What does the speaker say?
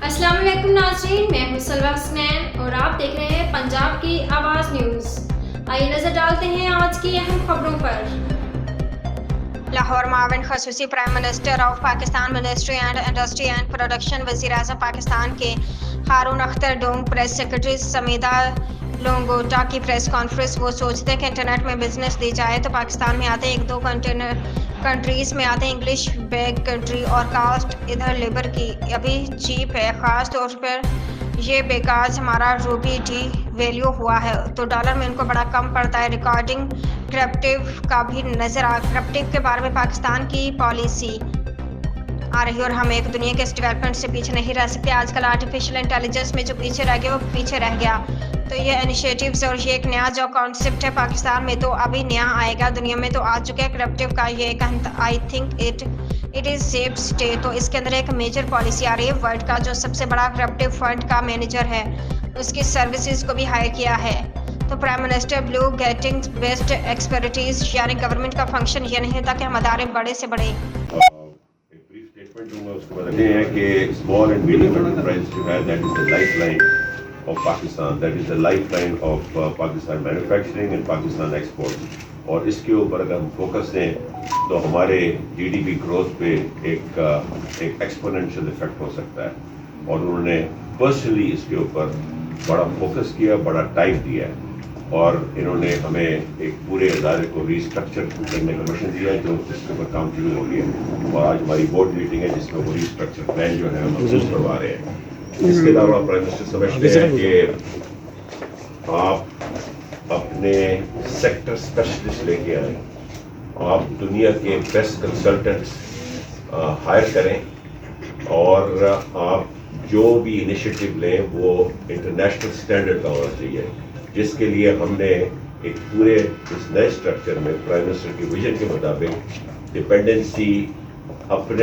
السلام علیکم ناظرین، میں ہوں سلوہ حسنین اور آپ دیکھ رہے ہیں پنجاب کی آواز نیوز۔ آئیے نظر ڈالتے ہیں آج کی اہم خبروں پر۔ لاہور معاون خصوصی prime minister of Pakistan ministry and industry and production وزیر اعظم پاکستان کے Haroon Akhtar Dong, press secretary سمیدہ لونگوٹا کی پریس کانفرنس۔ وہ سوچتے ہیں کہ انٹرنیٹ میں بزنس دی جائے تو پاکستان میں آتے ایک دو کنٹریز میں آتے انگلش بیگ کنٹری اور کاسٹ ادھر لیبر کی ابھی چیپ ہے، خاص طور پر یہ بیکاز ہمارا روپی ڈی ویلیو ہوا ہے تو ڈالر میں ان کو بڑا کم پڑتا ہے۔ ریکارڈنگ کرپٹیو کا بھی نظر کرپٹیو کے بارے میں پاکستان کی پالیسی آ رہی اور ہم ایک دنیا کے اس ڈیولپمنٹ سے پیچھے نہیں رہ سکتے۔ آج کل آرٹیفیشل انٹیلیجنس میں جو پیچھے رہ گیا وہ پیچھے رہ گیا، تو یہ انیشیٹیوز اور یہ ایک نیا جو کانسیپٹ ہے پاکستان میں تو ابھی نیا آئے گا، دنیا میں تو آ چکا ہے کرپٹیو کا یہ ایک I think it is safe stay, تو اس کے اندر ایک میجر پالیسی آ رہی ہے۔ ورلڈ کا جو سب سے بڑا کرپٹیو فنڈ کا مینیجر ہے اس کی سروسز کو بھی ہائر کیا ہے، تو پرائم منسٹر بلو گیٹنگ بیسٹ ایکسپرٹیز، یعنی گورنمنٹ کا فنکشن یہ نہیں ہوتا کہ ہم ادارے بڑے سے بڑے دوں گا، اس کے بعد یہ ہے کہ اسمال اینڈ میڈیم انٹرپرائز جو ہے that is the life line of Pakistan, that is the life line of Pakistan manufacturing and Pakistan export, اور اس کے اوپر اگر ہم فوکس دیں تو ہمارے جی ڈی پی گروتھ پہ ایک ایکسپوننشیل افیکٹ ہو سکتا ہے، اور انہوں نے پرسنلی اس کے اوپر بڑا فوکس کیا، بڑا ٹائم دیا ہے، اور انہوں نے ہمیں ایک پورے ادارے کو ریسٹرکچر کرنے کا مشن دیا ہے جو جس کے اوپر کام شروع ہو گیا ہے، اور آج ہماری بورڈ میٹنگ ہے جس میں وہ ریسٹرکچر پلان جو ہے ہم منظور کروا رہے ہیں۔ اس کے علاوہ پرائم منسٹر سمجھتے ہیں کہ آپ اپنے سیکٹر اسپیشلسٹ لے کے آئیں، آپ دنیا کے بیسٹ کنسلٹنٹس ہائر کریں، اور آپ جو بھی انیشیٹو لیں وہ انٹرنیشنل اسٹینڈرڈ کا ہونا چاہیے، جس کے لیے ہم نے ایک پورے اس نئے اسٹرکچر میں پرائم منسٹر کی ویژن کے مطابق ڈپینڈنسی اپنے